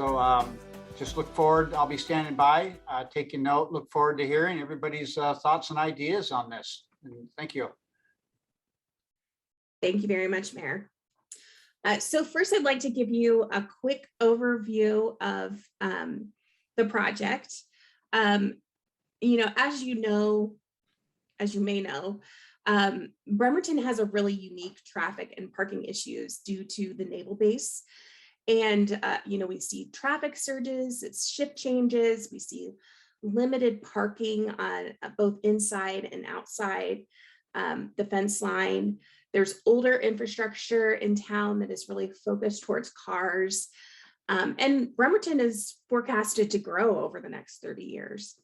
So just look forward. I'll be standing by, taking note. Look forward to hearing everybody's thoughts and ideas on this. And thank you. Thank you very much, Mayor. So first, I'd like to give you a quick overview of the project. As you may know, Bremerton has a really unique traffic and parking issues due to the Naval Base. And, we see traffic surges, it's shift changes, we see limited parking on both inside and outside the fence line. There's older infrastructure in town that is really focused towards cars. And Bremerton is forecasted to grow over the next 30 years.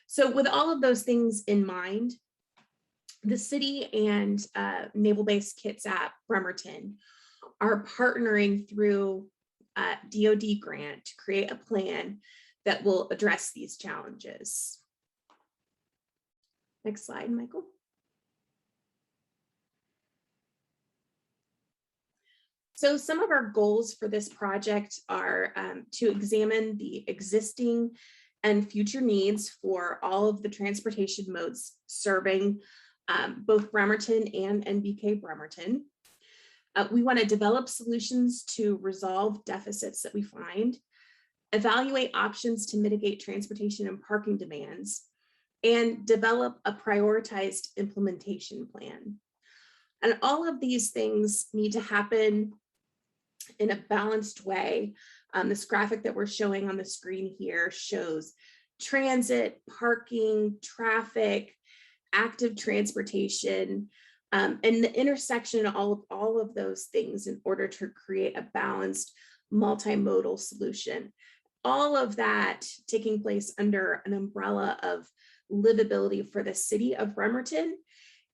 So with all of those things in mind, the city and Naval Base Kitsap Bremerton are partnering through a DoD grant to create a plan that will address these challenges. Next slide, Michael. So some of our goals for this project are to examine the existing and future needs for all of the transportation modes serving both Bremerton and NBK Bremerton. We want to develop solutions to resolve deficits that we find, evaluate options to mitigate transportation and parking demands, and develop a prioritized implementation plan. And all of these things need to happen in a balanced way. This graphic that we're showing on the screen here shows transit, parking, traffic, active transportation, and the intersection of all of those things in order to create a balanced multimodal solution. All of that taking place under an umbrella of livability for the city of Bremerton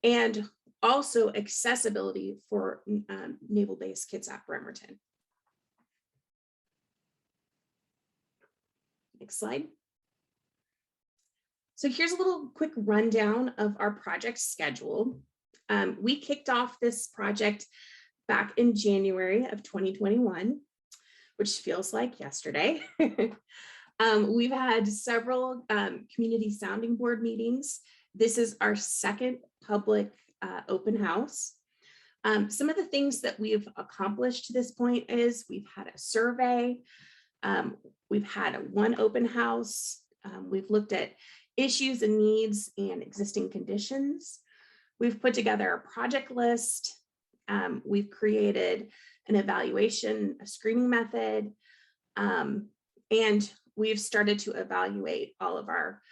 and also accessibility for Naval Base Kitsap Bremerton. Next slide. So here's a little quick rundown of our project schedule. We kicked off this project back in January of 2021, which feels like yesterday. We've had several community sounding board meetings. This is our second public open house. Some of the things that we've accomplished to this point is we've had a survey, we've had one open house, we've looked at issues and needs and existing conditions. We've put together a project list. We've created an evaluation, a screening method, and we've started to evaluate all of our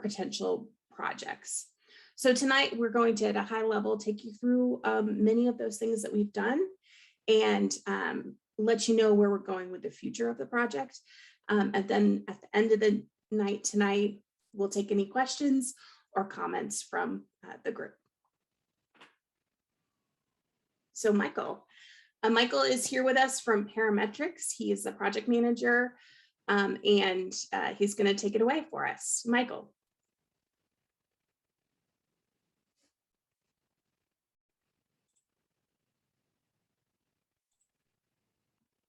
potential projects. So tonight we're going to, at a high level, take you through many of those things that we've done and let you know where we're going with the future of the project. And then at the end of the night tonight, we'll take any questions or comments from the group. So Michael is here with us from Parametrics. He is the project manager, and he's going to take it away for us. Michael.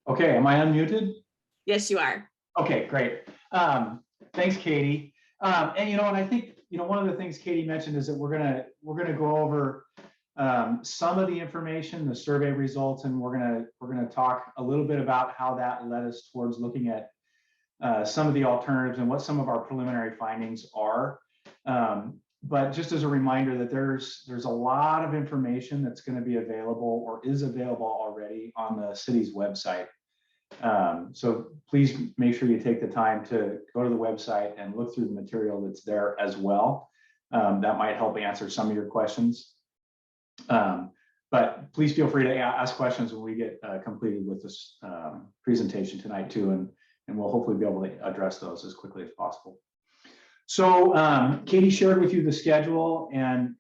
Okay, am I unmuted? Yes, you are. Okay, great. Thanks, Katie. And I think one of the things Katie mentioned is that we're gonna go over some of the information, the survey results, and we're gonna talk a little bit about how that led us towards looking at some of the alternatives and what some of our preliminary findings are. But just as a reminder that there's a lot of information that's going to be available or is available already on the city's website. So please make sure you take the time to go to the website and look through the material that's there as well. That might help answer some of your questions. But please feel free to ask questions when we get completed with this presentation tonight too, and we'll hopefully be able to address those as quickly as possible. So Katie shared with you the schedule, and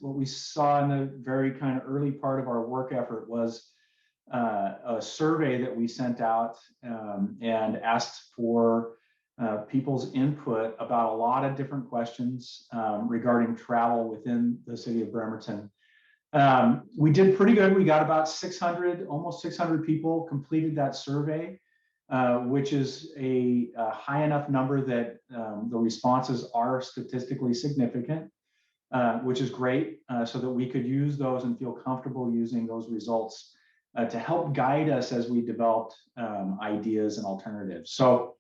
what we saw in the very kind of early part of our work effort was a survey that we sent out and asked for people's input about a lot of different questions regarding travel within the city of Bremerton. We did pretty good. We got about 600, almost 600 people completed that survey. which is a high enough number that the responses are statistically significant, which is great, so that we could use those and feel comfortable using those results to help guide us as we developed ideas and alternatives. So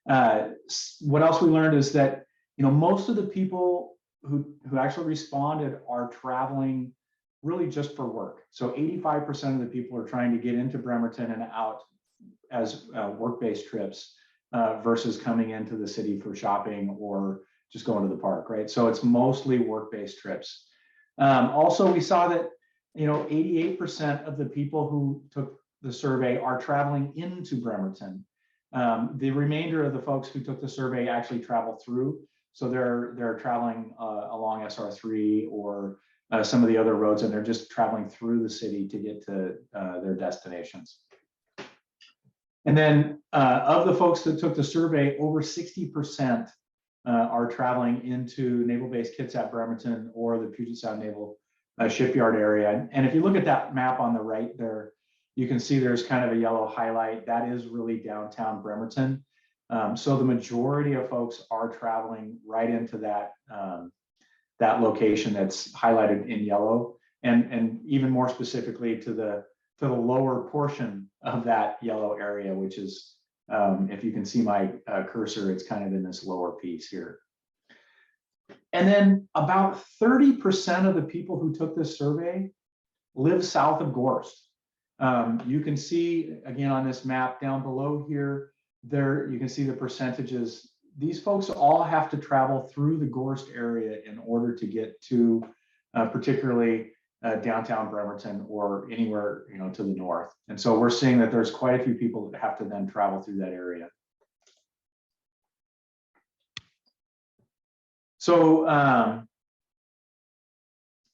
what else we learned is that, most of the people who actually responded are traveling really just for work. So 85% of the people are trying to get into Bremerton and out as work-based trips versus coming into the city for shopping or just going to the park, right? So it's mostly work-based trips. Also, we saw that 88% of the people who took the survey are traveling into Bremerton. The remainder of the folks who took the survey actually travel through. So they're traveling along SR3 or some of the other roads, and they're just traveling through the city to get to their destinations. And then of the folks that took the survey, over 60% are traveling into Naval Base Kitsap, Bremerton, or the Puget Sound Naval Shipyard area. And if you look at that map on the right there, you can see there's kind of a yellow highlight. That is really downtown Bremerton. So the majority of folks are traveling right into that, that location that's highlighted in yellow, and even more specifically to the lower portion of that yellow area, which is, if you can see my cursor, it's kind of in this lower piece here. And then about 30% of the people who took this survey live south of Gorst. You can see, again, on this map down below here, there you can see the percentages. These folks all have to travel through the Gorst area in order to get to particularly downtown Bremerton or anywhere to the north. And so we're seeing that there's quite a few people that have to then travel through that area. So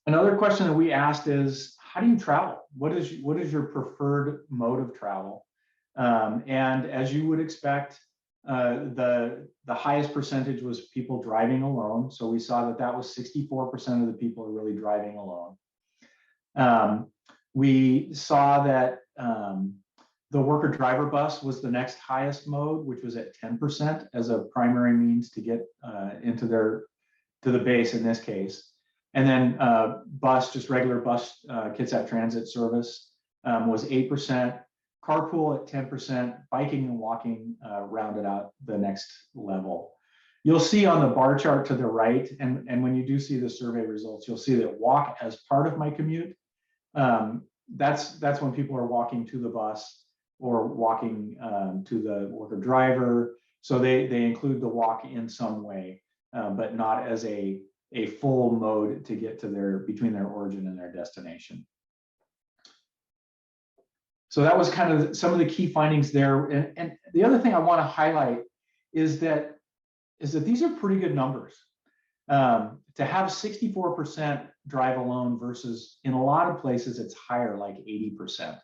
another question that we asked is, how do you travel? What is your preferred mode of travel? And as you would expect, the highest percentage was people driving alone. So we saw that was 64% of the people are really driving alone. We saw that the worker driver bus was the next highest mode, which was at 10% as a primary means to get to the base in this case. And then bus, just regular bus, Kitsap transit service was 8%. Carpool at 10%, biking and walking rounded out the next level. You'll see on the bar chart to the right, and when you do see the survey results, you'll see that walk as part of my commute. That's when people are walking to the bus or walking to the worker driver. So they include the walk in some way, but not as a full mode to get to between their origin and their destination. So that was kind of some of the key findings there. And the other thing I want to highlight is that these are pretty good numbers. To have 64% drive alone versus in a lot of places it's higher, like 80%.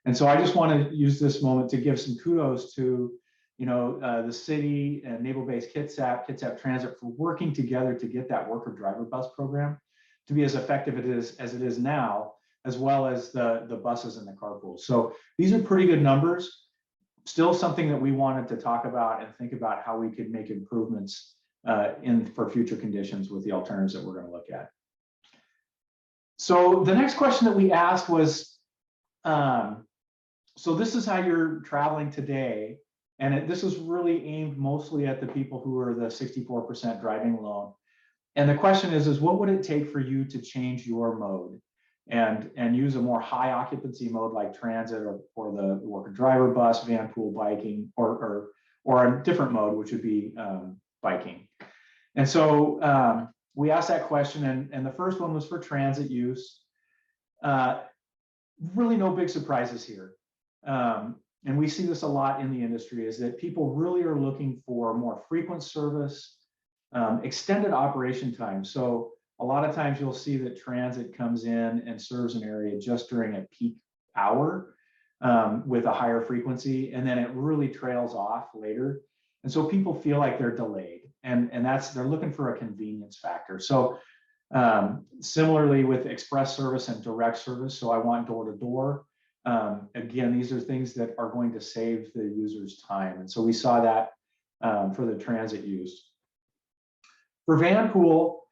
And so I just want to use this moment to give some kudos to the city and Naval Base Kitsap, Kitsap Transit for working together to get that worker driver bus program to be as effective as it is now, as well as the buses and the carpools. So these are pretty good numbers. Still something that we wanted to talk about and think about how we could make improvements for future conditions with the alternatives that we're going to look at. So the next question that we asked was, so this is how you're traveling today. And this is really aimed mostly at the people who are the 64% driving alone. And the question is what would it take for you to change your mode and use a more high occupancy mode like transit or the worker driver bus, van pool, biking, or a different mode, which would be biking. And so we asked that question, and the first one was for transit use. Really no big surprises here. And we see this a lot in the industry, is that people really are looking for more frequent service, extended operation time. So a lot of times you'll see that transit comes in and serves an area just during a peak hour with a higher frequency, and then it really trails off later. And so people feel like they're delayed, and they're looking for a convenience factor. So similarly with express service and direct service, so I want door to door. again, these are things that are going to save the user's time. And so we saw that for the transit use. For van pool,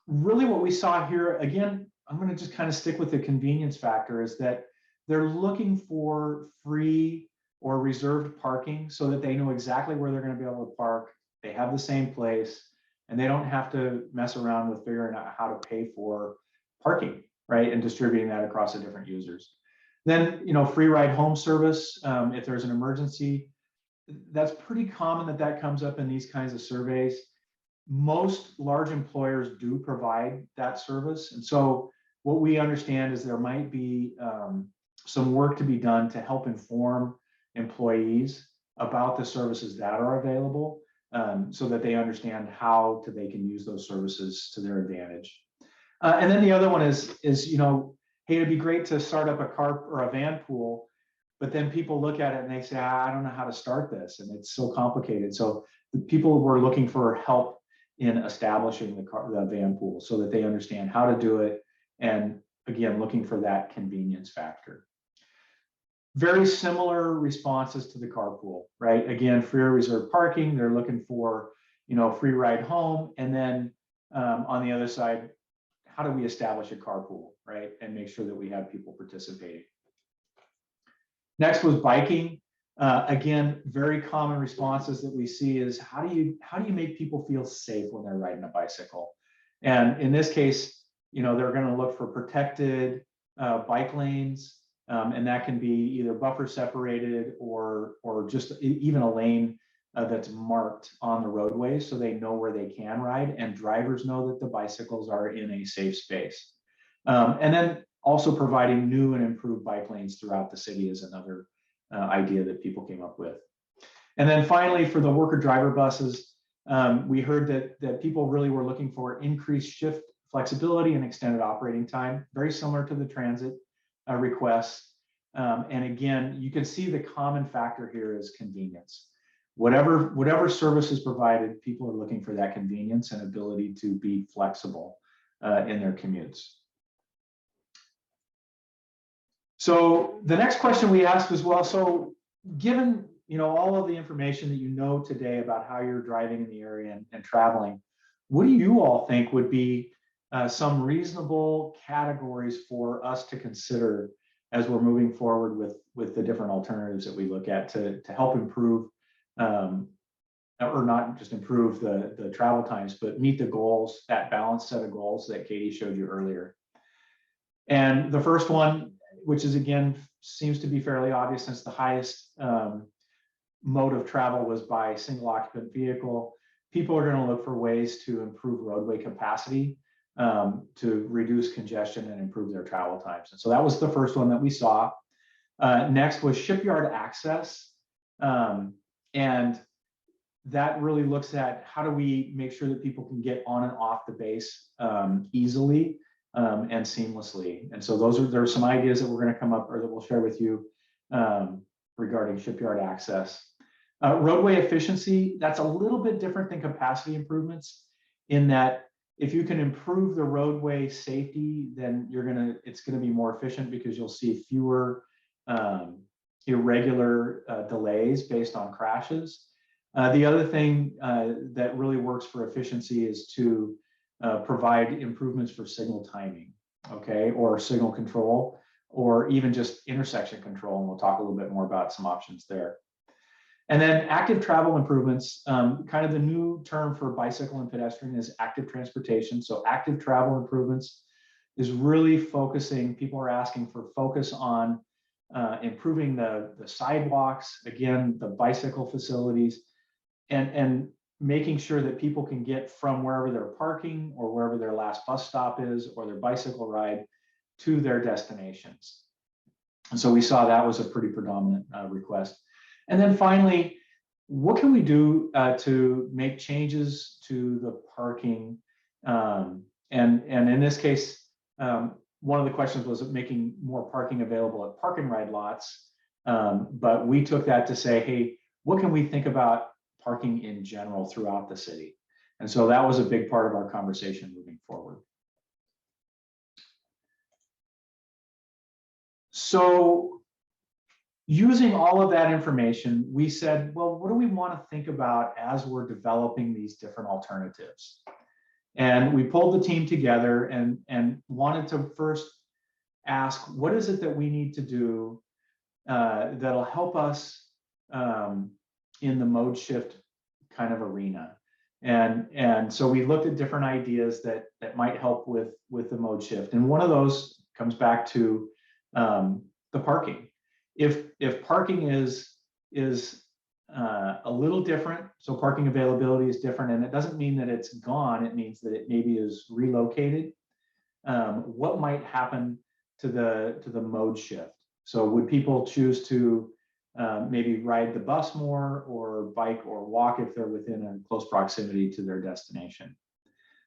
really what we saw here, again, I'm going to just kind of stick with the convenience factor, is that they're looking for free or reserved parking so that they know exactly where they're going to be able to park. They have the same place, and they don't have to mess around with figuring out how to pay for parking, right? And distributing that across the different users. Then, free ride home service, if there's an emergency, that's pretty common that comes up in these kinds of surveys. Most large employers do provide that service. And so what we understand is there might be some work to be done to help inform employees about the services that are available, so that they understand how they can use those services to their advantage. And then the other one is hey, it'd be great to start up a car or a van pool, but then people look at it and they say, I don't know how to start this, and it's so complicated. So the people were looking for help in establishing the van pool so that they understand how to do it, and again, looking for that convenience factor. Very similar responses to the carpool, right? Again, free or reserved parking. They're looking for, free ride home. And then on the other side, how do we establish a carpool, right? And make sure that we have people participating. Next was biking. Again, very common responses that we see is how do you make people feel safe when they're riding a bicycle? And in this case, they're going to look for protected bike lanes. And that can be either buffer separated or just even a lane that's marked on the roadway so they know where they can ride, and drivers know that the bicycles are in a safe space. And then also providing new and improved bike lanes throughout the city is another idea that people came up with. And then finally, for the worker driver buses, we heard that people really were looking for increased shift flexibility and extended operating time, very similar to the transit requests. And again, you can see the common factor here is convenience. Whatever service is provided, people are looking for that convenience and ability to be flexible in their commutes. So the next question we asked was, well, so given all of the information that you know today about how you're driving in the area and traveling, what do you all think would be some reasonable categories for us to consider as we're moving forward with the different alternatives that we look at to help improve, or not just improve the travel times, but meet the goals, that balanced set of goals that Katie showed you earlier. And the first one, which is again, seems to be fairly obvious since the highest mode of travel was by single occupant vehicle, people are going to look for ways to improve roadway capacity, to reduce congestion and improve their travel times. And so that was the first one that we saw. Next was shipyard access. And that really looks at how do we make sure that people can get on and off the base easily and seamlessly. And so there are some ideas that we're going to come up or that we'll share with you regarding shipyard access. Roadway efficiency, that's a little bit different than capacity improvements in that if you can improve the roadway safety, then it's going to be more efficient because you'll see fewer irregular delays based on crashes. The other thing that really works for efficiency is to provide improvements for signal timing, okay, or signal control, or even just intersection control. And we'll talk a little bit more about some options there. And then active travel improvements, kind of the new term for bicycle and pedestrian is active transportation. So active travel improvements is really focusing, people are asking for focus on improving the sidewalks, again, the bicycle facilities, and making sure that people can get from wherever they're parking or wherever their last bus stop is or their bicycle ride to their destinations. And so we saw that was a pretty predominant request. And then finally, what can we do to make changes to the parking? And in this case, one of the questions was making more parking available at park and ride lots. But we took that to say, hey, what can we think about parking in general throughout the city? And so that was a big part of our conversation moving forward. So using all of that information, we said, well, what do we want to think about as we're developing these different alternatives? And we pulled the team together and wanted to first ask, what is it that we need to do that'll help us in the mode shift kind of arena? And so we looked at different ideas that might help with the mode shift. And one of those comes back to the parking. If parking is a little different, so parking availability is different, and it doesn't mean that it's gone, it means that it maybe is relocated. What might happen to the mode shift? So would people choose to maybe ride the bus more, or bike or walk if they're within a close proximity to their destination?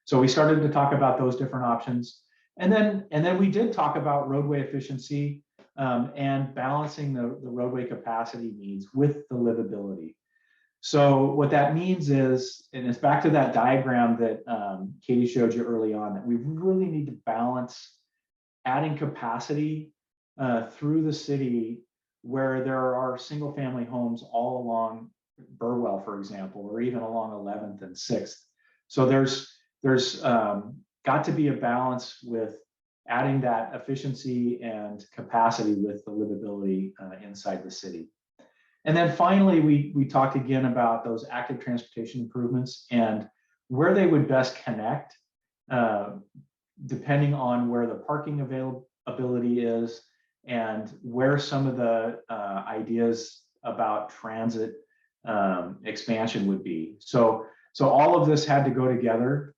So we started to talk about those different options. And then we did talk about roadway efficiency and balancing the roadway capacity needs with the livability. So what that means is, and it's back to that diagram that Katie showed you early on, that we really need to balance adding capacity through the city where there are single family homes all along Burwell, for example, or even along 11th and 6th. So there's got to be a balance with adding that efficiency and capacity with the livability inside the city. And then finally, we talked again about those active transportation improvements and where they would best connect, depending on where the parking availability is and where some of the ideas about transit expansion would be. So all of this had to go together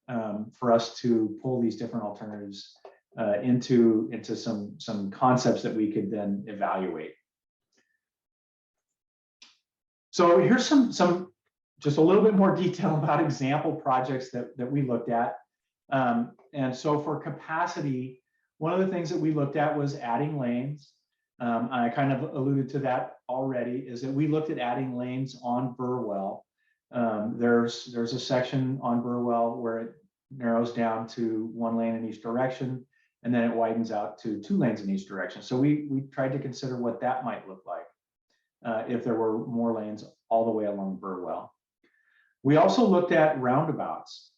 for us to pull these different alternatives into some concepts that we could then evaluate. So here's some just a little bit more detail about example projects that we looked at. And so for capacity, one of the things that we looked at was adding lanes. I kind of alluded to that already, is that we looked at adding lanes on Burwell. There's a section on Burwell where it narrows down to 1 lane in each direction, and then it widens out to 2 lanes in each direction. So we tried to consider what that might look like if there were more lanes all the way along Burwell. We also looked at roundabouts.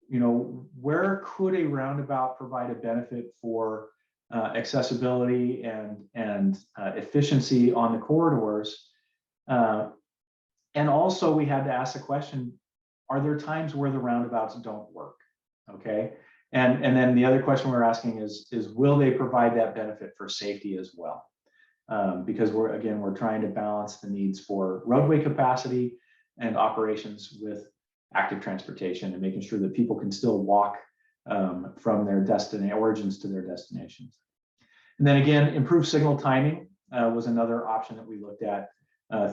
You know, where could a roundabout provide a benefit for accessibility and efficiency on the corridors? And also we had to ask the question, are there times where the roundabouts don't work? Okay. And then the other question we're asking is will they provide that benefit for safety as well? Because we're trying to balance the needs for roadway capacity and operations with active transportation and making sure that people can still walk from their origins to their destinations. And then again, improved signal timing was another option that we looked at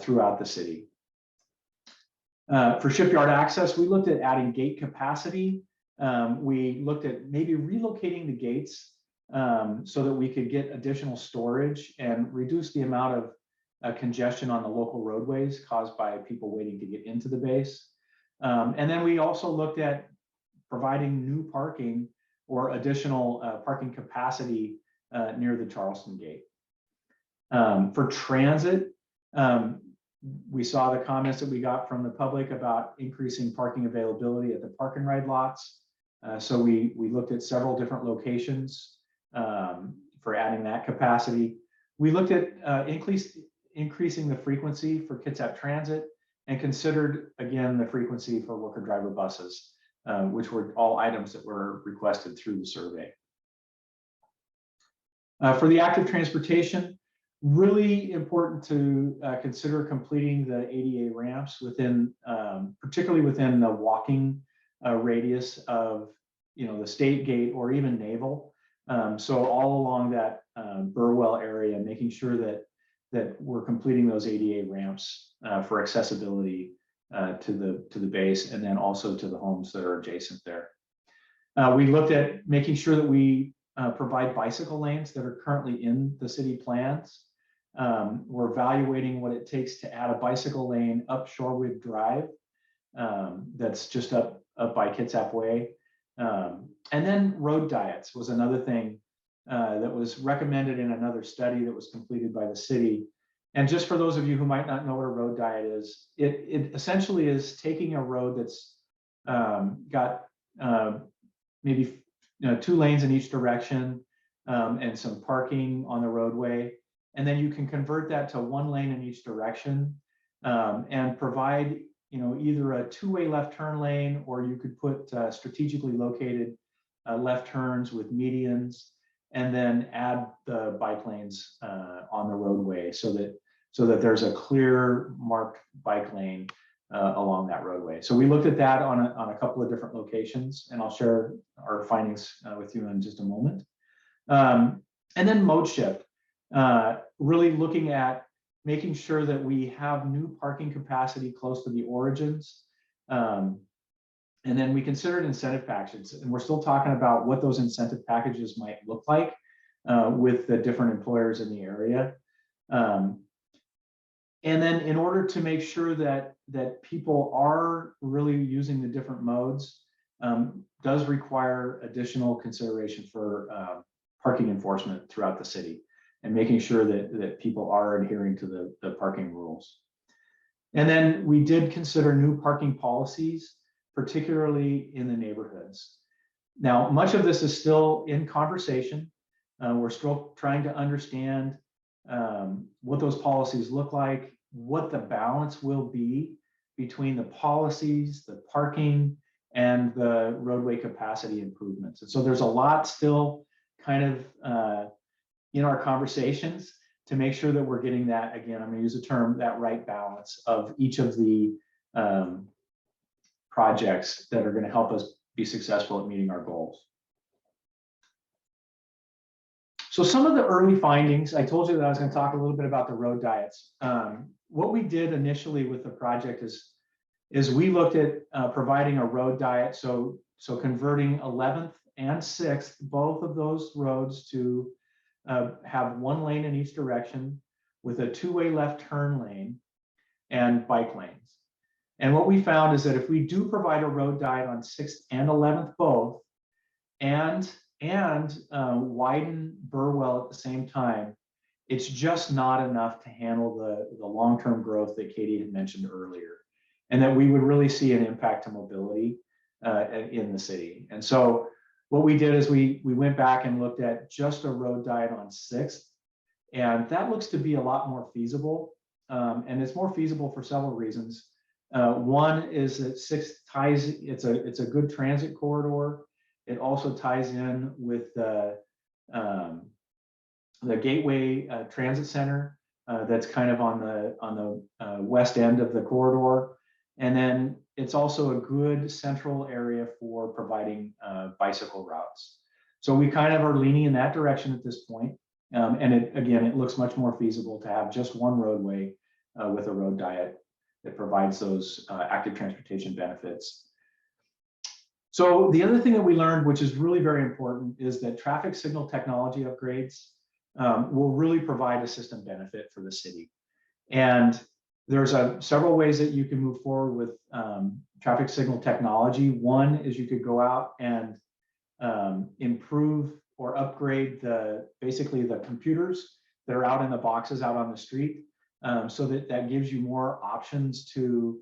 throughout the city. For Shipyard Access, we looked at adding gate capacity. We looked at maybe relocating the gates so that we could get additional storage and reduce the amount of congestion on the local roadways caused by people waiting to get into the base. And then we also looked at providing new parking or additional parking capacity near the Charleston Gate. For transit, we saw the comments that we got from the public about increasing parking availability at the park and ride lots. So we looked at several different locations for adding that capacity. We looked at increasing the frequency for Kitsap Transit and considered, again, the frequency for worker driver buses, which were all items that were requested through the survey. For the active transportation, really important to consider completing the ADA ramps within, particularly within the walking radius of, the State Gate or even Naval. So all along that Burwell area, making sure that we're completing those ADA ramps for accessibility to the base and then also to the homes that are adjacent there. We looked at making sure that we provide bicycle lanes that are currently in the city plans. We're evaluating what it takes to add a bicycle lane up Shorewood Drive that's just up by Kitsap Way. And then road diets was another thing that was recommended in another study that was completed by the city. And just for those of you who might not know what a road diet is, it essentially is taking a road that's got maybe 2 lanes in each direction and some parking on the roadway. And then you can convert that to 1 lane in each direction and provide either a 2-way left turn lane, or you could put strategically located left turns with medians, and then add the bike lanes on the roadway so that there's a clear marked bike lane along that roadway. So we looked at that on a couple of different locations, and I'll share our findings with you in just a moment. And then mode shift, really looking at making sure that we have new parking capacity close to the origins. And then we considered incentive packages, and we're still talking about what those incentive packages might look like with the different employers in the area. And then in order to make sure that people are really using the different modes, does require additional consideration for parking enforcement throughout the city, and making sure that people are adhering to the parking rules. And then we did consider new parking policies, particularly in the neighborhoods. Now, much of this is still in conversation. We're still trying to understand what those policies look like, what the balance will be between the policies, the parking, and the roadway capacity improvements. And so there's a lot still kind of in our conversations to make sure that we're getting that, again, I'm going to use a term, that right balance of each of the projects that are going to help us be successful at meeting our goals. So some of the early findings, I told you that I was going to talk a little bit about the road diets. What we did initially with the project is we looked at providing a road diet, so converting 11th and 6th, both of those roads to have 1 lane in each direction with a 2-way left turn lane and bike lanes. And what we found is that if we do provide a road diet on 6th and 11th both, and widen Burwell at the same time, it's just not enough to handle the long-term growth that Katie had mentioned earlier, and that we would really see an impact to mobility in the city. And so what we did is we went back and looked at just a road diet on 6th, and that looks to be a lot more feasible. And it's more feasible for several reasons. One is that 6th ties, it's a good transit corridor. It also ties in with the Gateway Transit Center that's kind of on the west end of the corridor. And then it's also a good central area for providing bicycle routes. So we kind of are leaning in that direction at this point. And it looks much more feasible to have just one roadway with a road diet that provides those active transportation benefits. So the other thing that we learned, which is really very important, is that traffic signal technology upgrades will really provide a system benefit for the city. And there's several ways that you can move forward with traffic signal technology. One is you could go out and improve or upgrade basically the computers that are out in the boxes out on the street, so that gives you more options to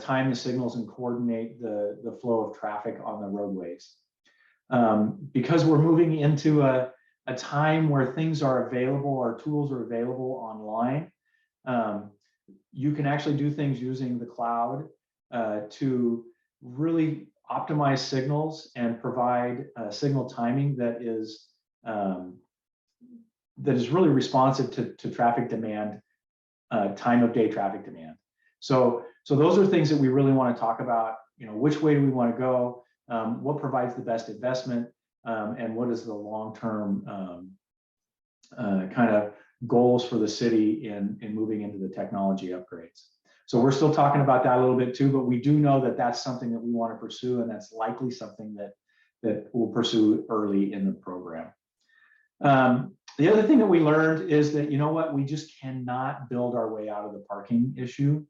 time the signals and coordinate the flow of traffic on the roadways. Because we're moving into a time where things are available, our tools are available online, you can actually do things using the cloud to really optimize signals and provide signal timing that is really responsive to traffic demand, time of day traffic demand. So those are things that we really want to talk about. Which way do we want to go? What provides the best investment? And what is the long-term kind of goals for the city in moving into the technology upgrades? So we're still talking about that a little bit too, but we do know that that's something that we want to pursue, and that's likely something that we'll pursue early in the program. The other thing that we learned is that, we just cannot build our way out of the parking issue.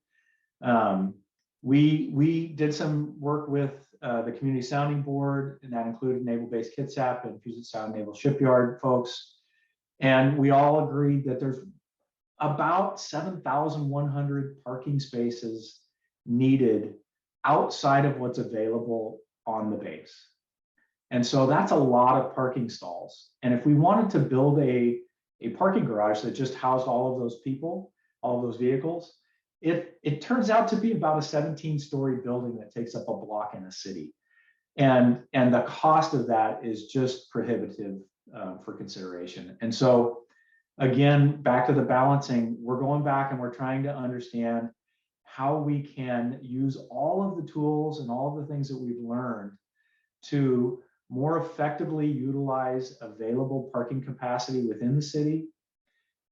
We did some work with the Community Sounding Board, and that included Naval Base Kitsap and Puget Sound Naval Shipyard folks. And we all agreed that there's about 7,100 parking spaces needed outside of what's available on the base. And so that's a lot of parking stalls. And if we wanted to build a parking garage that just housed all of those people, all of those vehicles, it turns out to be about a 17-story building that takes up a block in a city. And the cost of that is just prohibitive for consideration. And so again, back to the balancing, we're going back and we're trying to understand how we can use all of the tools and all of the things that we've learned to more effectively utilize available parking capacity within the city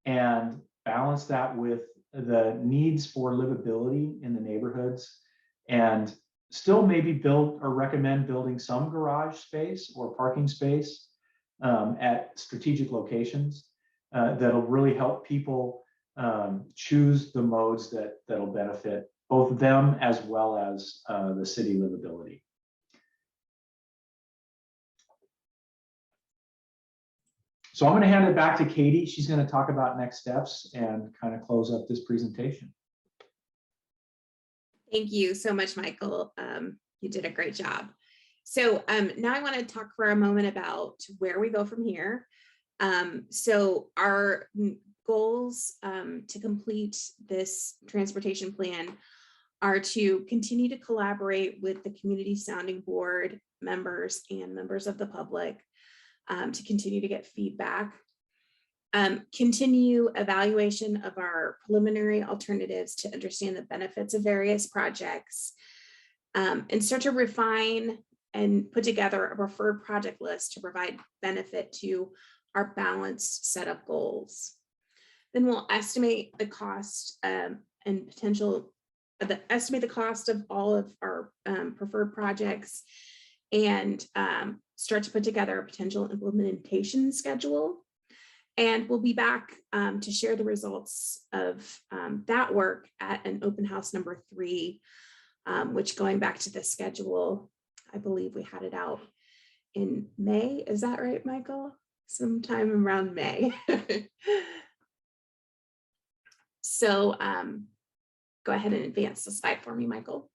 and balance that with the needs for livability in the neighborhoods, and still maybe build or recommend building some garage space or parking space at strategic locations that'll really help people choose the modes that'll benefit both them as well as the city livability. So I'm going to hand it back to Katie. She's going to talk about next steps and kind of close up this presentation. Thank you so much, Michael. You did a great job. So now I want to talk for a moment about where we go from here. So our goals to complete this transportation plan are to continue to collaborate with the Community Sounding Board members and members of the public to continue to get feedback, continue evaluation of our preliminary alternatives to understand the benefits of various projects, and start to refine and put together a preferred project list to provide benefit to our balanced set of goals. Then we'll estimate the cost and potential, estimate the cost of all of our preferred projects, and start to put together a potential implementation schedule. And we'll be back to share the results of that work at an open house number 3, which, going back to the schedule, I believe we had it out in May. Is that right, Michael? Sometime around May. So go ahead and advance the slide for me, Michael.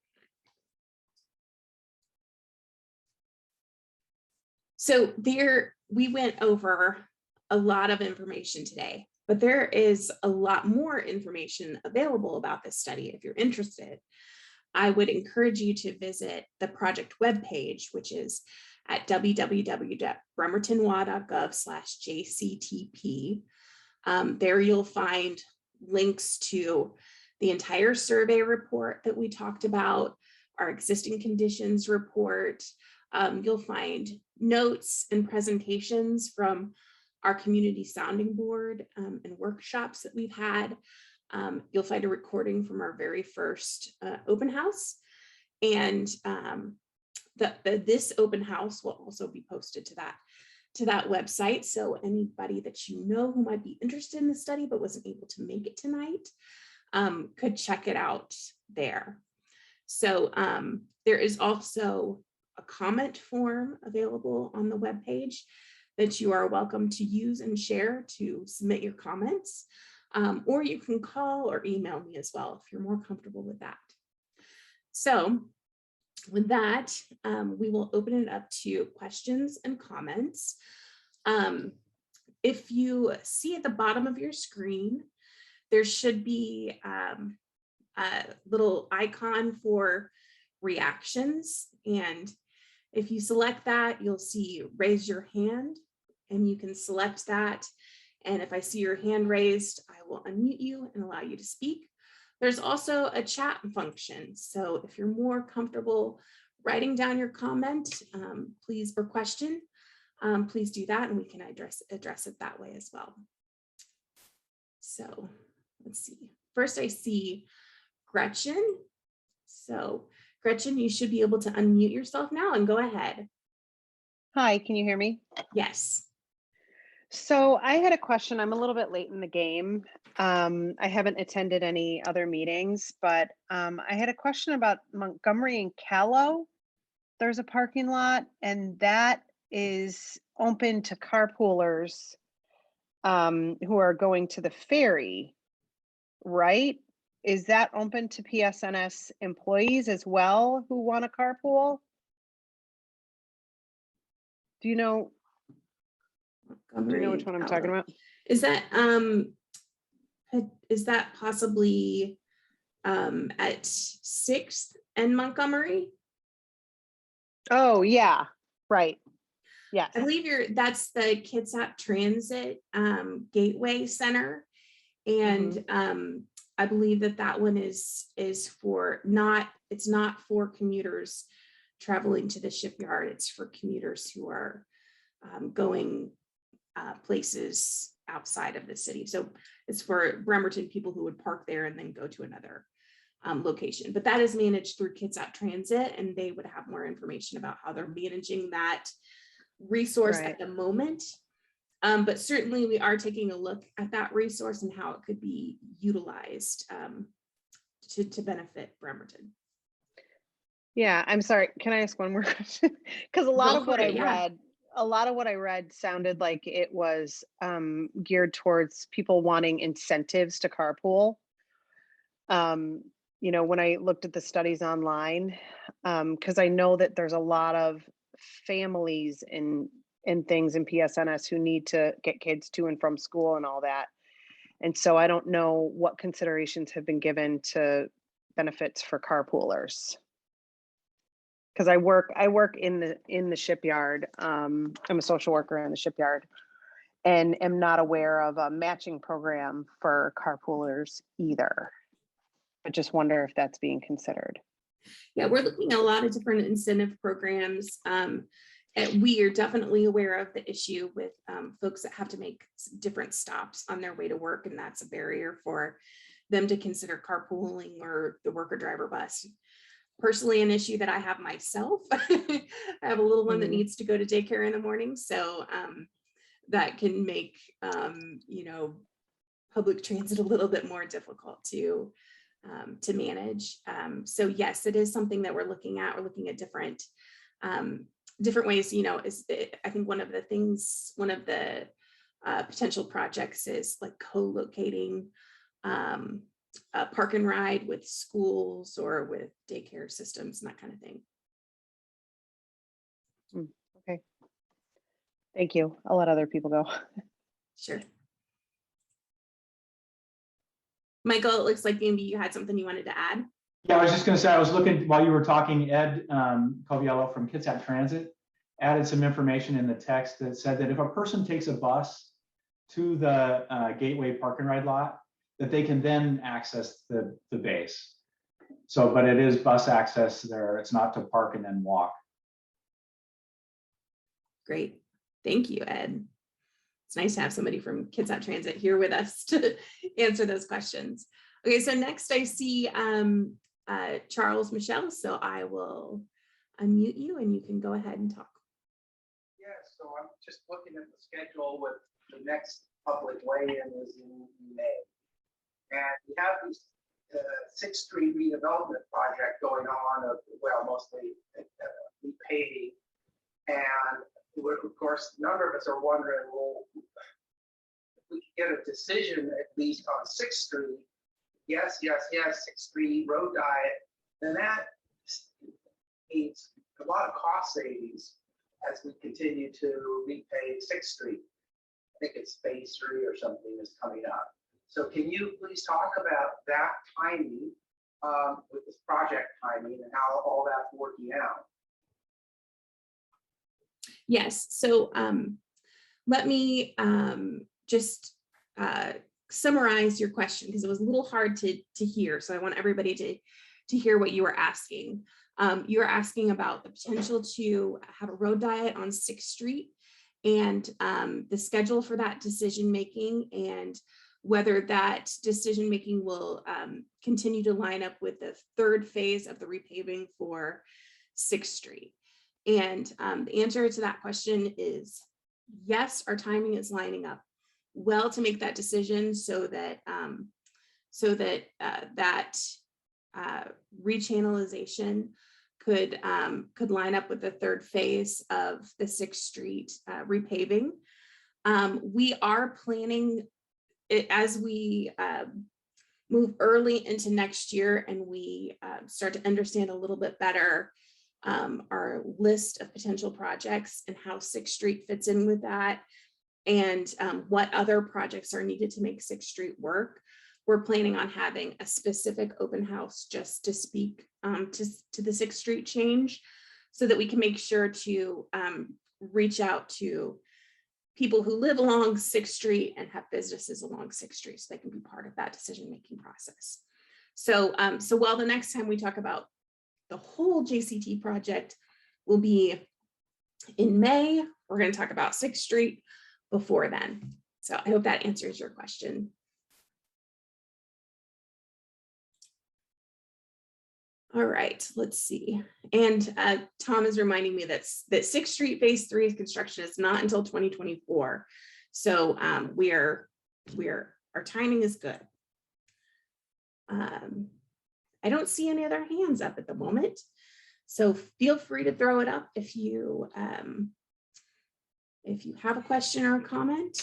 So there, we went over a lot of information today, but there is a lot more information available about this study. If you're interested, I would encourage you to visit the project webpage, which is at www.bremertonwa.gov/JCTP. There you'll find links to the entire survey report that we talked about, our existing conditions report. You'll find notes and presentations from our Community Sounding Board and workshops that we've had. You'll find a recording from our very first open house. And this open house will also be posted to that website. So anybody that you know who might be interested in the study but wasn't able to make it tonight could check it out there. So there is also a comment form available on the webpage that you are welcome to use and share to submit your comments. Or you can call or email me as well if you're more comfortable with that. So with that, we will open it up to questions and comments. If you see at the bottom of your screen, there should be a little icon for reactions. And if you select that, you'll see raise your hand, and you can select that. And if I see your hand raised, I will unmute you and allow you to speak. There's also a chat function. So if you're more comfortable writing down your comment, please, or question, please do that, and we can address it that way as well. So let's see. First, I see Gretchen. So Gretchen, you should be able to unmute yourself now and go ahead. Hi, can you hear me? Yes. So I had a question. I'm a little bit late in the game. I haven't attended any other meetings, but I had a question about Montgomery and Callow. there's a parking lot and that is open to carpoolers who are going to the ferry, right? Is that open to PSNS employees as well who want a carpool? Do you know which one I'm talking about? Is that possibly at 6th and Montgomery? Oh, yeah, right. Yes. I believe that's the Kitsap Transit Gateway Center. And I believe that one is for it's not for commuters traveling to the shipyard. It's for commuters who are going places outside of the city. So it's for Bremerton people who would park there and then go to another location. But that is managed through Kitsap Transit, and they would have more information about how they're managing that resource at the moment. But certainly we are taking a look at that resource and how it could be utilized to benefit Bremerton. Yeah, I'm sorry. Can I ask one more question? Because a lot of what I read sounded like it was geared towards people wanting incentives to carpool. You know, when I looked at the studies online, because I know that there's a lot of families and things in PSNS who need to get kids to and from school and all that. And so I don't know what considerations have been given to benefits for carpoolers. Because I work in the shipyard. I'm a social worker in the shipyard and am not aware of a matching program for carpoolers either. I just wonder if that's being considered. Yeah, we're looking at a lot of different incentive programs. And we are definitely aware of the issue with folks that have to make different stops on their way to work, and that's a barrier for them to consider carpooling or the worker driver bus. Personally, an issue that I have myself. I have a little one that needs to go to daycare in the morning, so that can make public transit a little bit more difficult to manage. So yes, it is something that we're looking at. We're looking at different ways. I think one of the potential projects is like co-locating park and ride with schools or with daycare systems and that kind of thing. Okay. Thank you. I'll let other people go. Sure. Michael, it looks like maybe you had something you wanted to add. Yeah, I was just going to say, I was looking while you were talking, Ed Coviello from Kitsap Transit added some information in the text that said that if a person takes a bus to the Gateway Park and Ride lot, that they can then access the base. So, but it is bus access there. It's not to park and then walk. Great. Thank you, Ed. It's nice to have somebody from Kitsap Transit here with us to answer those questions. Okay, so next I see Charles Michelle, so I will unmute you and you can go ahead and talk. Yeah, so I'm just looking at the schedule with the next public weigh-in is in May. And we have this 6th Street redevelopment project going on, mostly repaving. And of course, a number of us are wondering, well, if we can get a decision at least on 6th Street, yes, 6th Street road diet, then that means a lot of cost savings as we continue to repave 6th Street. I think it's phase 3 or something is coming up. So can you please talk about that timing with this project timing and how all that's working out? Yes, so let me just summarize your question because it was a little hard to hear. So I want everybody to hear what you were asking. You were asking about the potential to have a road diet on 6th Street and the schedule for that decision making and whether that decision making will continue to line up with the 3rd phase of the repaving for 6th Street. And the answer to that question is yes, our timing is lining up well to make that decision so that that rechannelization could line up with the third phase of the 6th Street repaving. We are planning it as we move early into next year and we start to understand a little bit better our list of potential projects and how 6th Street fits in with that, and what other projects are needed to make 6th Street work. We're planning on having a specific open house just to speak to the 6th Street change, so that we can make sure to reach out to people who live along 6th Street and have businesses along 6th Street, so they can be part of that decision-making process. So, so while the next time we talk about the whole JCT project will be in May, we're going to talk about 6th Street before then. So I hope that answers your question. All right, let's see. And Tom is reminding me that 6th Street Phase 3 construction is not until 2024. So our timing is good. I don't see any other hands up at the moment, so feel free to throw it up if you have a question or a comment.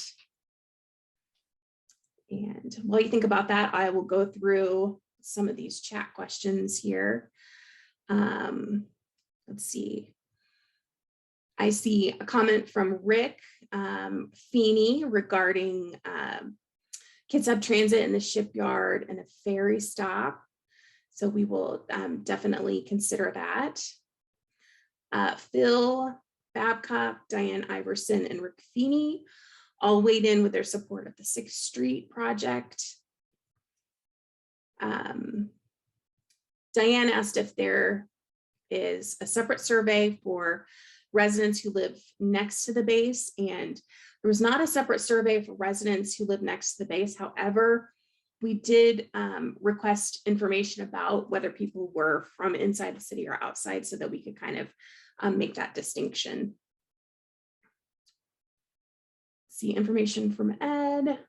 And while you think about that, I will go through some of these chat questions here. Let's see. I see a comment from Rick Feeney regarding Kitsap Transit and the shipyard and a ferry stop. So we will definitely consider that. Phil Babcock, Diane Iverson, and Rick Feeney all weighed in with their support of the 6th Street project. Diane asked if there is a separate survey for residents who live next to the base, and there was not a separate survey for residents who live next to the base. However, we did request information about whether people were from inside the city or outside, so that we could kind of make that distinction. See information from Ed.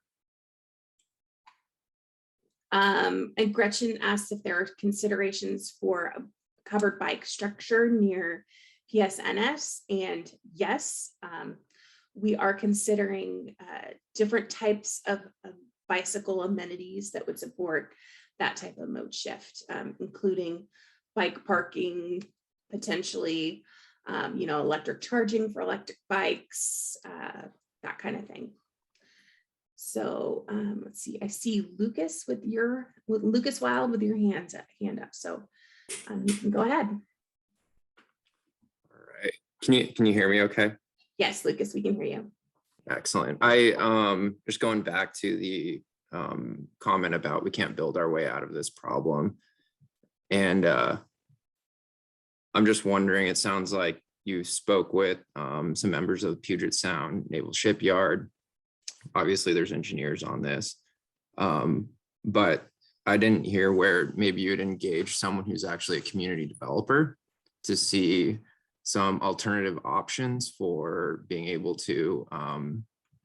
And Gretchen asked if there are considerations for a covered bike structure near PSNS, and yes, we are considering different types of bicycle amenities that would support that type of mode shift, including bike parking, potentially, electric charging for electric bikes, that kind of thing. So let's see, I see Lucas with Lucas Wild with your hand up. So you can go ahead. All right. Can you hear me okay? Yes, Lucas, we can hear you. Excellent. I just going back to the comment about we can't build our way out of this problem. And I'm just wondering, it sounds like you spoke with some members of Puget Sound Naval Shipyard. Obviously, there's engineers on this, but I didn't hear where maybe you'd engage someone who's actually a community developer to see some alternative options for being able to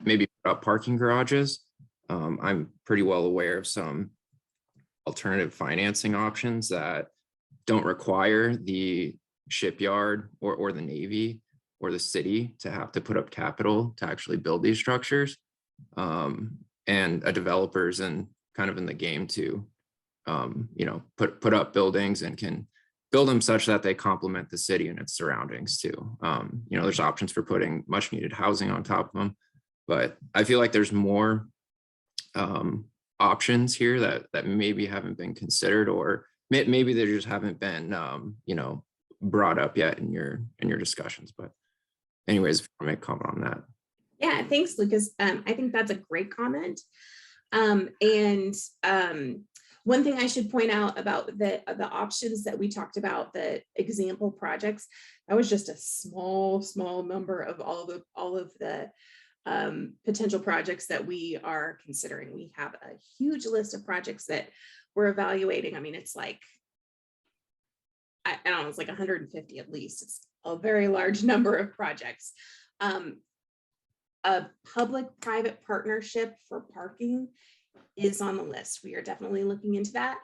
maybe put up parking garages. I'm pretty well aware of some alternative financing options that don't require the shipyard or the Navy or the city to have to put up capital to actually build these structures. And a developer's kind of in the game to, put up buildings and can build them such that they complement the city and its surroundings too. There's options for putting much needed housing on top of them, but I feel like there's more options here that maybe haven't been considered, or maybe they just haven't been, brought up yet in your discussions. But anyways, if you want to make a comment on that. Yeah, thanks, Lucas. I think that's a great comment. One thing I should point out about the options that we talked about, the example projects, that was just a small number of all of the potential projects that we are considering. We have a huge list of projects that we're evaluating. I mean, it's like, I don't know, it's like 150 at least. It's a very large number of projects. A public-private partnership for parking is on the list. We are definitely looking into that.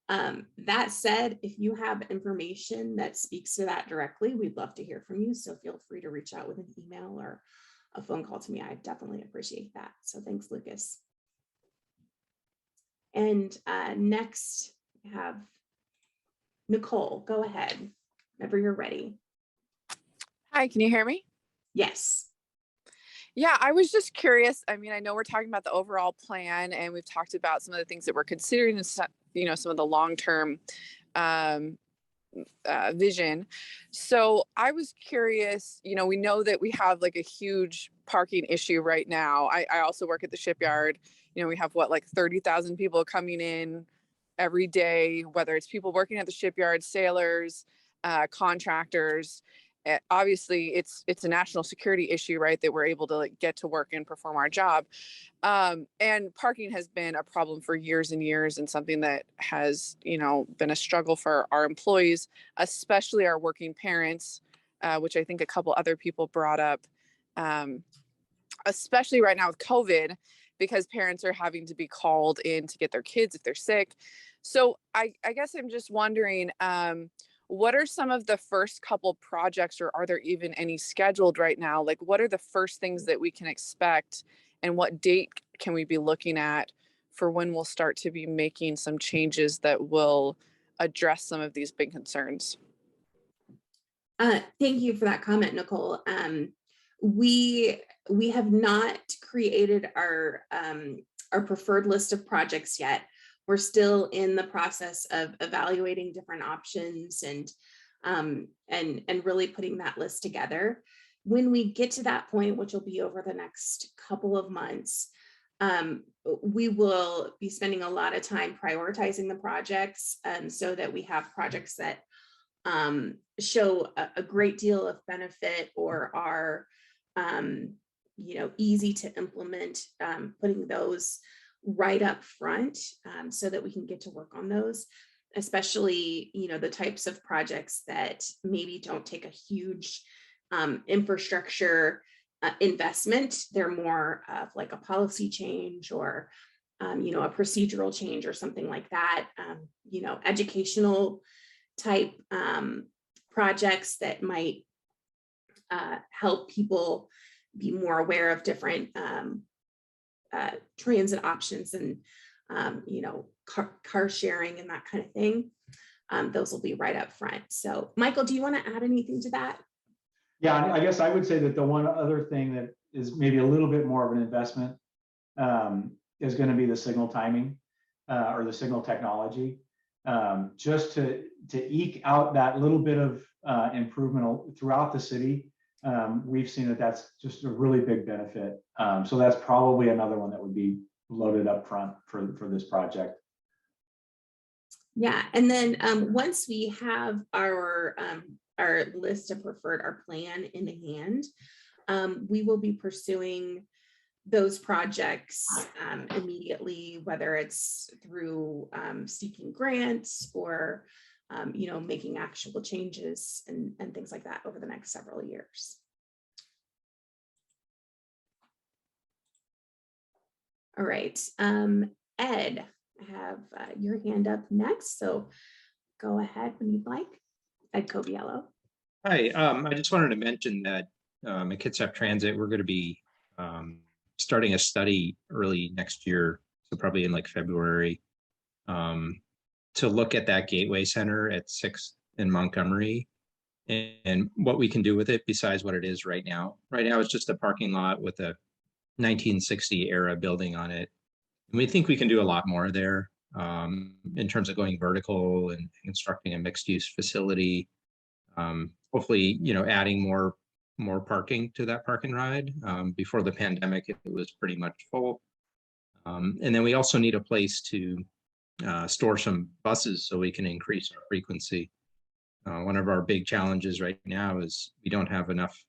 That said, if you have information that speaks to that directly, we'd love to hear from you. So feel free to reach out with an email or a phone call to me. I definitely appreciate that. So thanks, Lucas. And next, we have Nicole. Go ahead, whenever you're ready. Hi, can you hear me? Yes. Yeah, I was just curious. I mean, I know we're talking about the overall plan and we've talked about some of the things that we're considering and stuff, you know, some of the long-term vision. So I was curious, you know, we know that we have like a huge parking issue right now. I also work at the shipyard. You know, we have what, like 30,000 people coming in every day, whether it's people working at the shipyard, sailors, contractors. Obviously it's a national security issue, right? That we're able to like get to work and perform our job. And parking has been a problem for years and years, and something that has, you know, been a struggle for our employees, especially our working parents, which I think a couple other people brought up, especially right now with COVID, because parents are having to be called in to get their kids if they're sick. So I guess I'm just wondering, what are some of the first couple projects, or are there even any scheduled right now? Like, what are the first things that we can expect, and what date can we be looking at for when we'll start to be making some changes that will address some of these big concerns? Thank you for that comment, Nicole. We have not created our preferred list of projects yet. We're still in the process of evaluating different options and really putting that list together. When we get to that point, which will be over the next couple of months, we will be spending a lot of time prioritizing the projects, so that we have projects that show a great deal of benefit or are you know, easy to implement, putting those right up front, so that we can get to work on those, especially, you know, the types of projects that maybe don't take a huge infrastructure investment. They're more of like a policy change or you know, a procedural change or something like that. You know, educational type projects that might help people be more aware of different transit options and you know, car sharing and that kind of thing. Those will be right up front. So Michael, do you want to add anything to that? Yeah, I guess I would say that the one other thing that is maybe a little bit more of an investment is going to be the signal timing or the signal technology. Just to eke out that little bit of improvement throughout the city. We've seen that that's just a really big benefit. So that's probably another one that would be loaded up front for this project. Yeah, and then once we have our list of preferred, our plan in hand, we will be pursuing those projects immediately, whether it's through seeking grants or you know, making actual changes and things like that over the next several years. All right, Ed, I have your hand up next, so go ahead when you'd like. Ed Coviello. Hi, I just wanted to mention that at Kitsap Transit, we're going to be starting a study early next year, so probably in like February, to look at that Gateway Center at 6th and Montgomery and what we can do with it besides what it is right now. Right now, it's just a parking lot with a 1960 era building on it. And we think we can do a lot more there in terms of going vertical and constructing a mixed use facility. Hopefully, you know, adding more parking to that parking ride. Before the pandemic, it was pretty much full. And then we also need a place to store some buses so we can increase our frequency. One of our big challenges right now is we don't have enough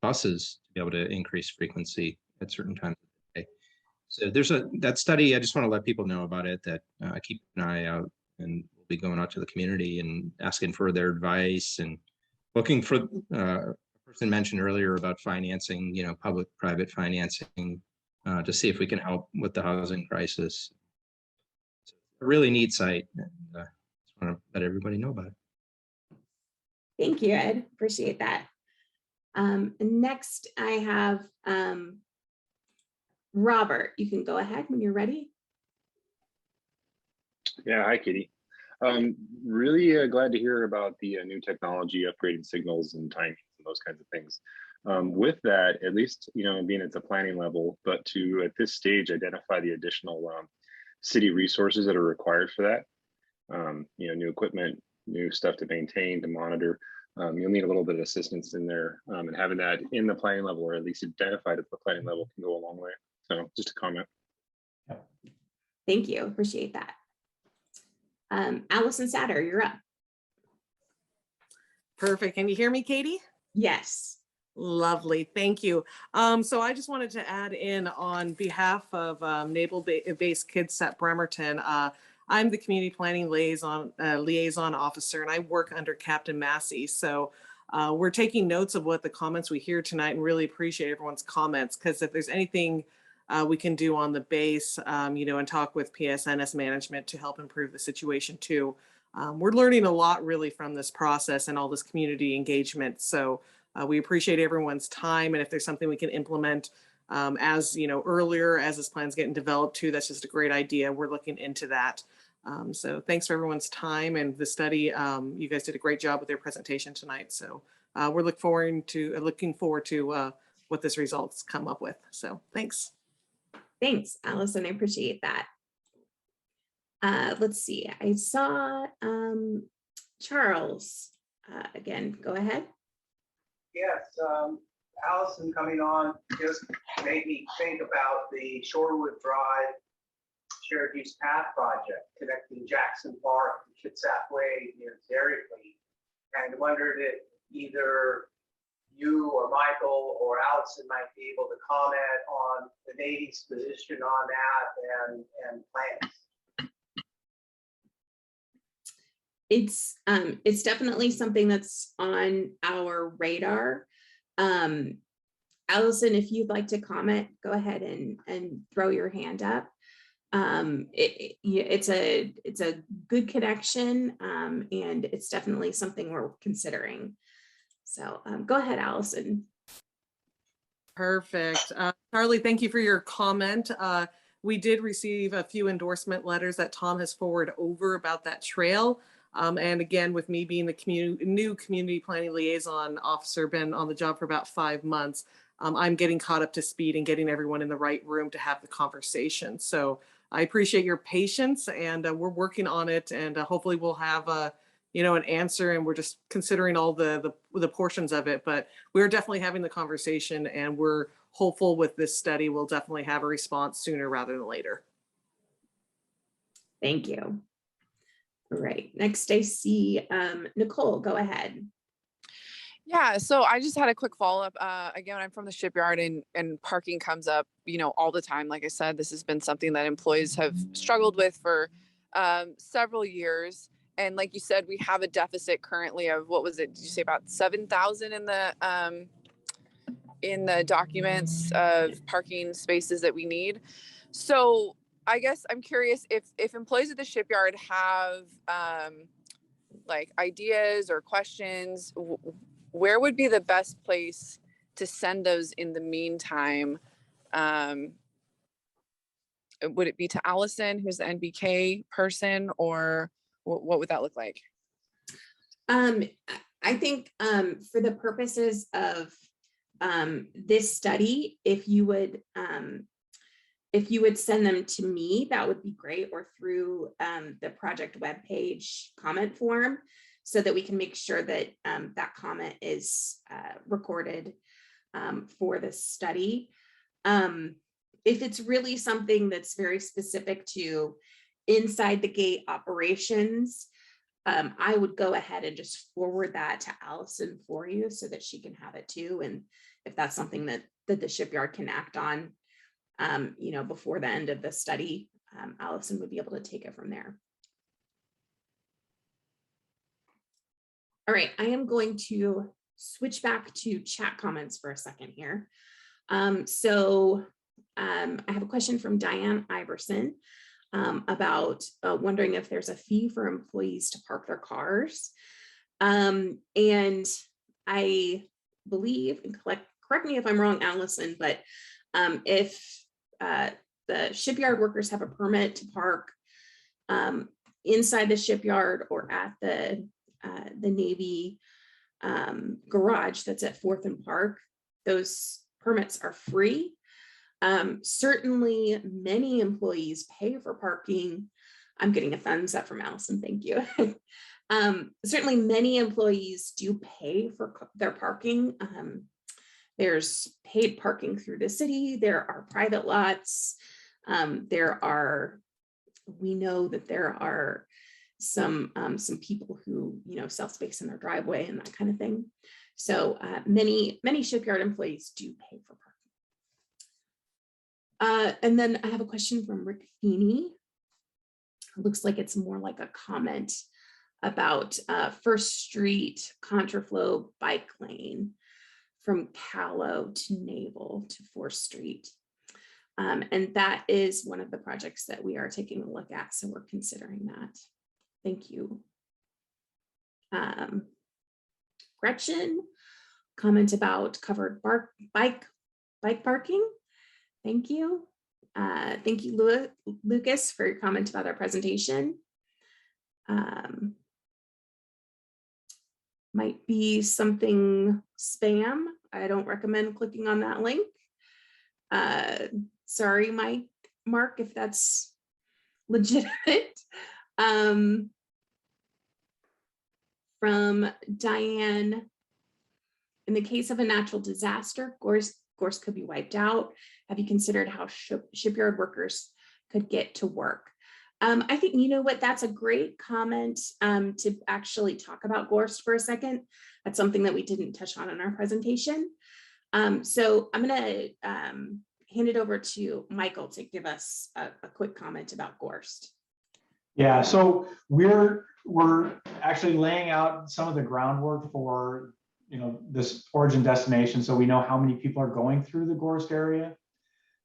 buses to be able to increase frequency at certain times of the day. So there's that study. I just want to let people know about it, that keep an eye out, and we'll be going out to the community and asking for their advice and looking for a person mentioned earlier about financing, you know, public-private financing to see if we can help with the housing crisis. a really neat site. And, just want to let everybody know about it. Thank you, Ed. Appreciate that. Next, I have Robert. You can go ahead when you're ready. Yeah, hi, Katie. Really glad to hear about the new technology, upgrading signals and timings and those kinds of things. With that, at least, being at the planning level, but to, at this stage, identify the additional city resources that are required for that. New equipment, new stuff to maintain, to monitor. You'll need a little bit of assistance in there, and having that in the planning level, or at least identified at the planning level, can go a long way. So just a comment. Thank you. Appreciate that. Allison Satter, you're up. Perfect. Can you hear me, Katie? Yes. Lovely. Thank you. So I just wanted to add in on behalf of Naval Base Kitsap Bremerton. I'm the community planning liaison officer, and I work under Captain Massey. So we're taking notes of what the comments we hear tonight, and really appreciate everyone's comments, because if there's anything we can do on the base, and talk with PSNS management to help improve the situation too. We're learning a lot really from this process and all this community engagement. So we appreciate everyone's time, and if there's something we can implement earlier as this plan's getting developed too, that's just a great idea. We're looking into that. So thanks for everyone's time and the study. You guys did a great job with your presentation tonight. So we're looking forward to what this results come up with. So thanks. Thanks, Allison. I appreciate that. Let's see. I saw Charles again. Go ahead. Yes, Allison coming on just made me think about the Shorewood Drive Shared Use Path project connecting Jackson Park to Kitsap Way near Dairyfleet, and wondered if either you or Michael or Allison might be able to comment on the Navy's position on that and plans. It's definitely something that's on our radar. Allison, if you'd like to comment, go ahead and throw your hand up. It's a good connection, and it's definitely something we're considering. So go ahead, Allison. Perfect. Charlie, thank you for your comment. We did receive a few endorsement letters that Tom has forwarded over about that trail. And again, with me being the new community planning liaison officer, been on the job for about 5 months, I'm getting caught up to speed and getting everyone in the right room to have the conversation. So I appreciate your patience, and we're working on it, and hopefully we'll have an answer, and we're just considering all the portions of it. But we're definitely having the conversation, and we're hopeful with this study we'll definitely have a response sooner rather than later. Thank you. All right, next I see Nicole, go ahead. Yeah, so I just had a quick follow-up. Again, I'm from the shipyard, and parking comes up, all the time. Like I said, this has been something that employees have struggled with for several years. And like you said, we have a deficit currently of, what was it? Did you say about 7,000 in the documents of parking spaces that we need? So I guess I'm curious if employees at the shipyard have like ideas or questions, where would be the best place to send those in the meantime? Would it be to Allison, who's the NBK person, or what would that look like? I think for the purposes of this study, if you would send them to me, that would be great, or through the project webpage comment form, so that we can make sure that that comment is recorded for this study. If it's really something that's very specific to inside the gate operations, I would go ahead and just forward that to Allison for you, so that she can have it too. And if that's something that the shipyard can act on, before the end of the study, Allison would be able to take it from there. All right, I am going to switch back to chat comments for a second here. I have a question from Diane Iverson. about wondering if there's a fee for employees to park their cars. And I believe, and correct me if I'm wrong, Allison, but if the shipyard workers have a permit to park inside the shipyard or at the Navy garage that's at 4th and Park, those permits are free. Certainly many employees pay for parking. I'm getting a thumbs up from Allison, thank you. Certainly many employees do pay for their parking. There's paid parking through the city. There are private lots. We know that there are some people who, sell space in their driveway and that kind of thing. So many shipyard employees do pay for parking. And then I have a question from Rick Feeney. It looks like it's more like a comment about First Street contraflow bike lane from Callow to Naval to 4th Street. And that is one of the projects that we are taking a look at. So we're considering that. Thank you. Gretchen, comment about covered bike parking. Thank you. Thank you, Lucas, for your comment about our presentation. Might be something spam. I don't recommend clicking on that link. Sorry, Mark, if that's legitimate. From Diane, in the case of a natural disaster, gorse could be wiped out. Have you considered how shipyard workers could get to work? I think, you know what, that's a great comment to actually talk about gorse for a second. That's something that we didn't touch on in our presentation. So I'm going to hand it over to Michael to give us a quick comment about gorse. Yeah, so we're actually laying out some of the groundwork for this origin destination, so we know how many people are going through the gorse area.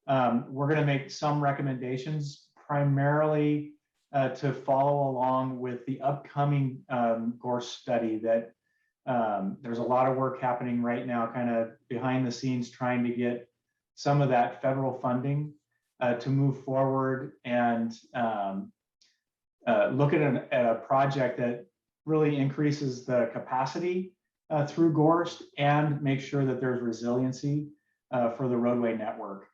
We're going to make some recommendations, primarily to follow along with the upcoming gorse study that there's a lot of work happening right now, kind of behind the scenes, trying to get some of that federal funding to move forward and look at a project that really increases the capacity through gorse and make sure that there's resiliency for the roadway network.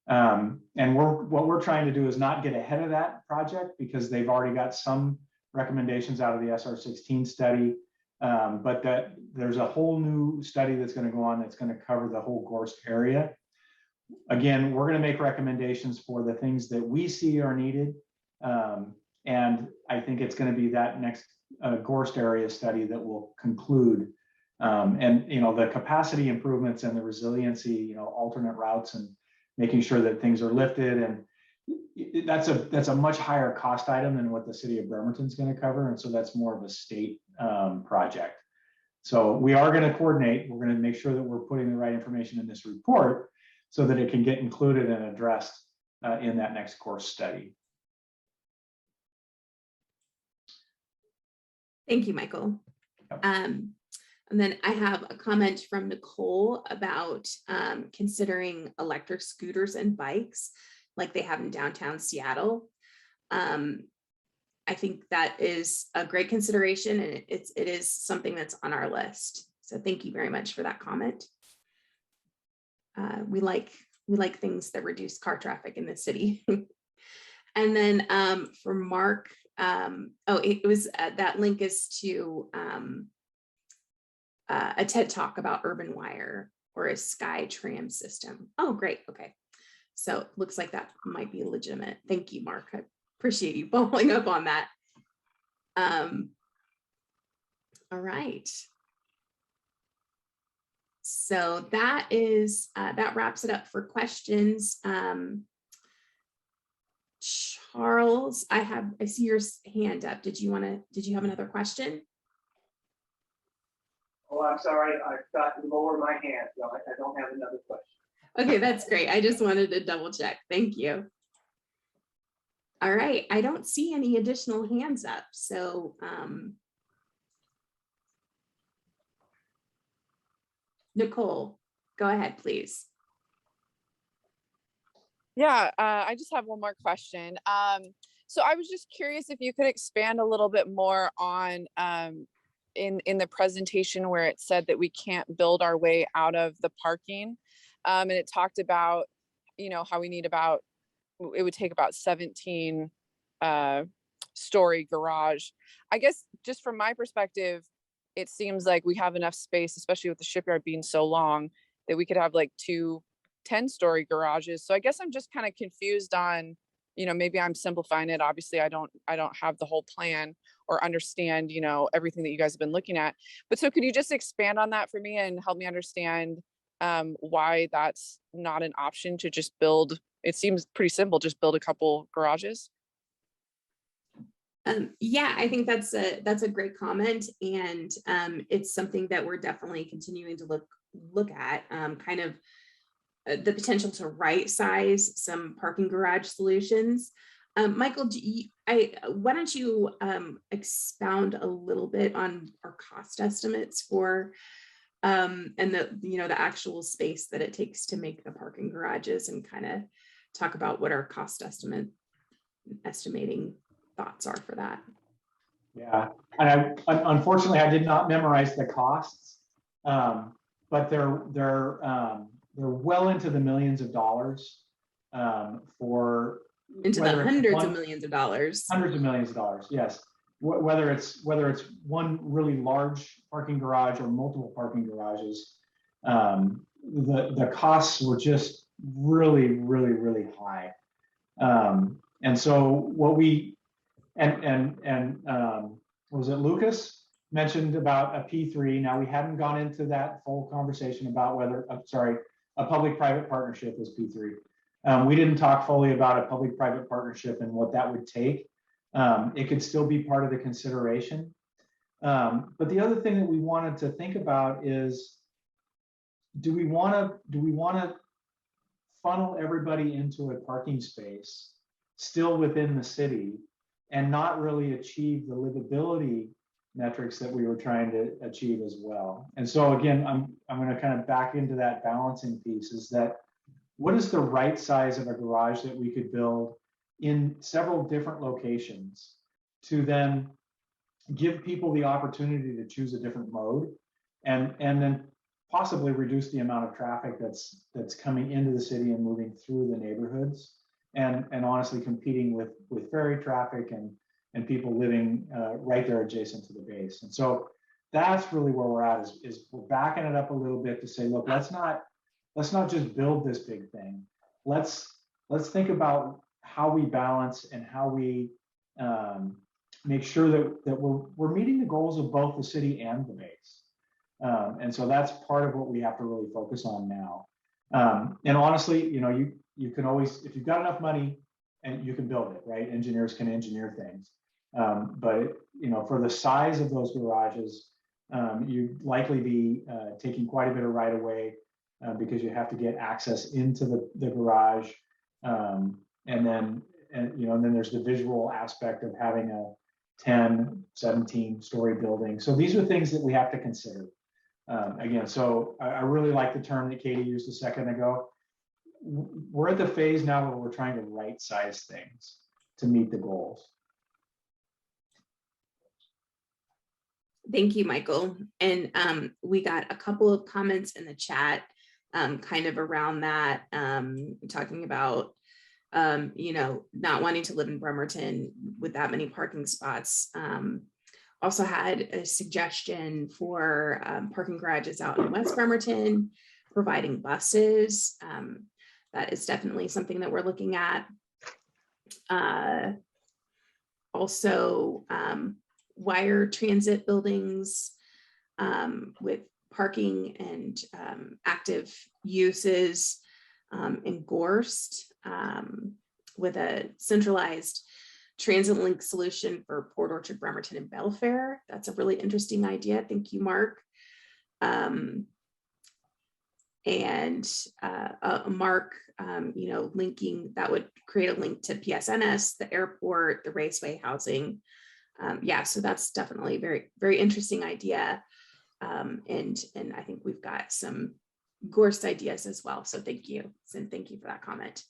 And what we're trying to do is not get ahead of that project, because they've already got some recommendations out of the SR16 study, but that there's a whole new study that's going to go on that's going to cover the whole gorse area. Again, we're going to make recommendations for the things that we see are needed. And I think it's going to be that next gorse area study that will conclude. And the capacity improvements and the resiliency, alternate routes and making sure that things are lifted, and that's a much higher cost item than what the city of Bremerton is going to cover, and so that's more of a state project. So we are going to coordinate. We're going to make sure that we're putting the right information in this report so that it can get included and addressed in that next gorse study. Thank you, Michael. Yep. And then I have a comment from Nicole about considering electric scooters and bikes like they have in downtown Seattle. I think that is a great consideration, and it is something that's on our list. So thank you very much for that comment. We like things that reduce car traffic in the city. And then for Mark, it was that link is to a TED Talk about Urban Wire or a Sky Tram system. Oh, great. Okay. So it looks like that might be legitimate. Thank you, Mark. I appreciate you following up on that. All right. So that wraps it up for questions. Charles, I see your hand up. Did you have another question? Oh, I'm sorry, I got to lower my hand. No, I don't have another question. Okay, that's great. I just wanted to double check. Thank you. All right, I don't see any additional hands up, so Nicole, go ahead, please. Yeah, I just have one more question. So I was just curious if you could expand a little bit more on in the presentation where it said that we can't build our way out of the parking. And it talked about, how we need it would take about 17 story garage. I guess just from my perspective, it seems like we have enough space, especially with the shipyard being so long, that we could have like 2 10-story garages. So I guess I'm just kind of confused on, maybe I'm simplifying it. Obviously, I don't have the whole plan or understand, everything that you guys have been looking at. But so could you just expand on that for me and help me understand why that's not an option to just build? It seems pretty simple, just build a couple garages. Yeah, I think that's a great comment, and it's something that we're definitely continuing to look at, kind of the potential to right size some parking garage solutions. Michael, why don't you expound a little bit on our cost estimates for and the actual space that it takes to make the parking garages, and kind of talk about what our cost estimating thoughts are for that. Yeah, and unfortunately I did not memorize the costs, but they're well into the millions of dollars, for into the hundreds of millions of dollars. Hundreds of millions of dollars, yes. Whether it's one really large parking garage or multiple parking garages, the costs were just really, really, really high. And so what we was it Lucas mentioned about a P3. Now, we haven't gone into that full conversation about whether, a public-private partnership is P3. We didn't talk fully about a public-private partnership and what that would take. It could still be part of the consideration. But the other thing that we wanted to think about is, do we want to funnel everybody into a parking space still within the city and not really achieve the livability metrics that we were trying to achieve as well? And so again, I'm going to kind of back into that balancing piece, is that what is the right size of a garage that we could build in several different locations to then give people the opportunity to choose a different mode, and then possibly reduce the amount of traffic that's coming into the city and moving through the neighborhoods, and honestly competing with ferry traffic and people living right there adjacent to the base. And so that's really where we're at, is we're backing it up a little bit to say, look, let's not just build this big thing. Let's think about how we balance and how we make sure that we're meeting the goals of both the city and the base. And so that's part of what we have to really focus on now. And honestly, you can always, if you've got enough money, and you can build it, right? Engineers can engineer things. But for the size of those garages, you'd likely be taking quite a bit of right of way, because you have to get access into the garage. And then there's the visual aspect of having a 10, 17 story building. So these are things that we have to consider. Again, so I really like the term that Katie used a second ago. We're at the phase now where we're trying to right size things to meet the goals. Thank you, Michael. And we got a couple of comments in the chat kind of around that, talking about not wanting to live in Bremerton with that many parking spots. Also had a suggestion for parking garages out in West Bremerton, providing buses. That is definitely something that we're looking at. Also, wire transit buildings with parking and active uses in Gorst, with a centralized transit link solution for Port Orchard, Bremerton, and Belfair. That's a really interesting idea. Thank you, Mark. and a mark, linking that would create a link to PSNS, the airport, the raceway housing. Yeah, so that's definitely a very, very interesting idea. And I think we've got some Gorst ideas as well. So thank you. And thank you for that comment.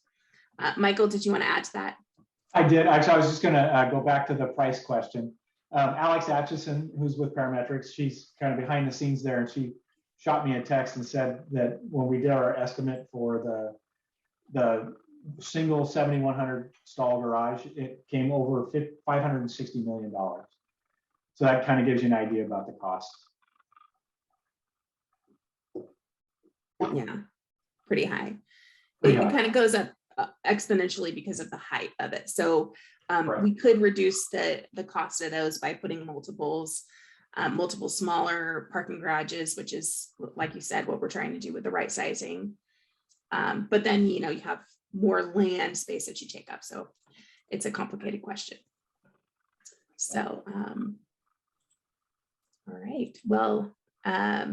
Michael, did you want to add to that? I did. Actually, I was just going to go back to the price question. Alex Atchison, who's with Parametrics, she's kind of behind the scenes there, and she shot me a text and said that when we did our estimate for the single 7,100 stall garage, it came over $560 million. So that kind of gives you an idea about the cost. Yeah, pretty high. Pretty It high. kind of goes up exponentially because of the height of it. So Right. we could reduce the cost of those by putting multiple smaller parking garages, which is, like you said, what we're trying to do with the right sizing. But then, you have more land space that you take up. So it's a complicated question. So, all right. Well, I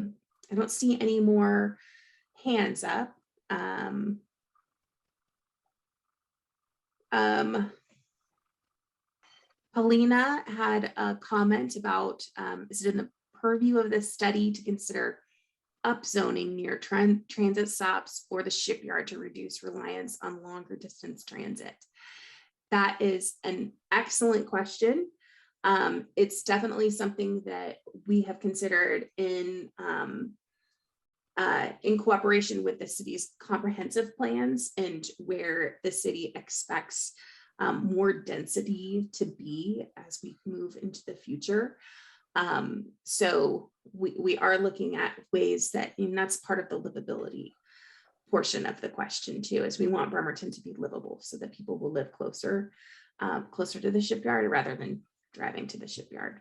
don't see any more hands up. Paulina had a comment about, is it in the purview of this study to consider upzoning near transit stops or the shipyard to reduce reliance on longer distance transit? That is an excellent question. It's definitely something that we have considered in cooperation with the city's comprehensive plans, and where the city expects more density to be as we move into the future. So we are looking at ways that, and that's part of the livability portion of the question too, is we want Bremerton to be livable so that people will live closer to the shipyard rather than driving to the shipyard.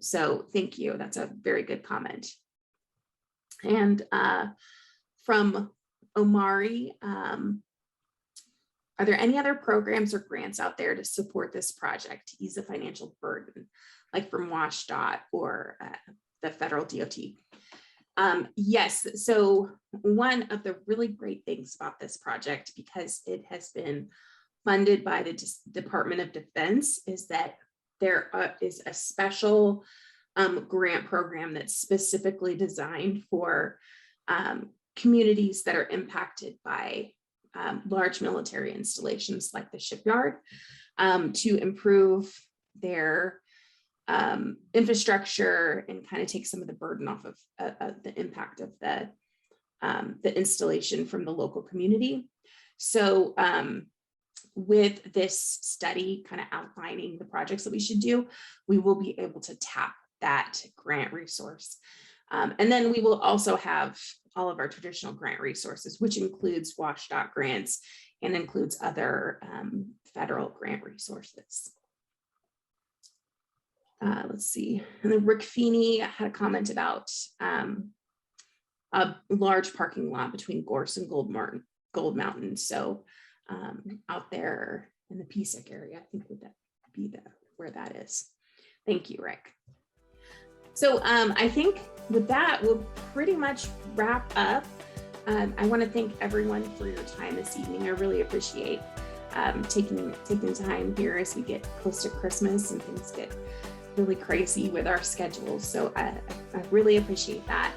So thank you. That's a very good comment. And from Omari, are there any other programs or grants out there to support this project to ease the financial burden, like from WashDOT or the federal DOT? Yes, so one of the really great things about this project, because it has been funded by the Department of Defense, is that there is a special grant program that's specifically designed for communities that are impacted by large military installations like the shipyard, to improve their infrastructure and kind of take some of the burden off of the impact of the installation from the local community. So with this study kind of outlining the projects that we should do, we will be able to tap that grant resource. And then we will also have all of our traditional grant resources, which includes WashDOT grants and includes other federal grant resources. Let's see. And then Rick Feeney had a comment about a large parking lot between Gorse and Gold Mountain. So out there in the PSEC area, I think would that be where that is. Thank you, Rick. So I think with that, we'll pretty much wrap up. I want to thank everyone for your time this evening. I really appreciate taking time here as we get close to Christmas and things get really crazy with our schedules. So I really appreciate that.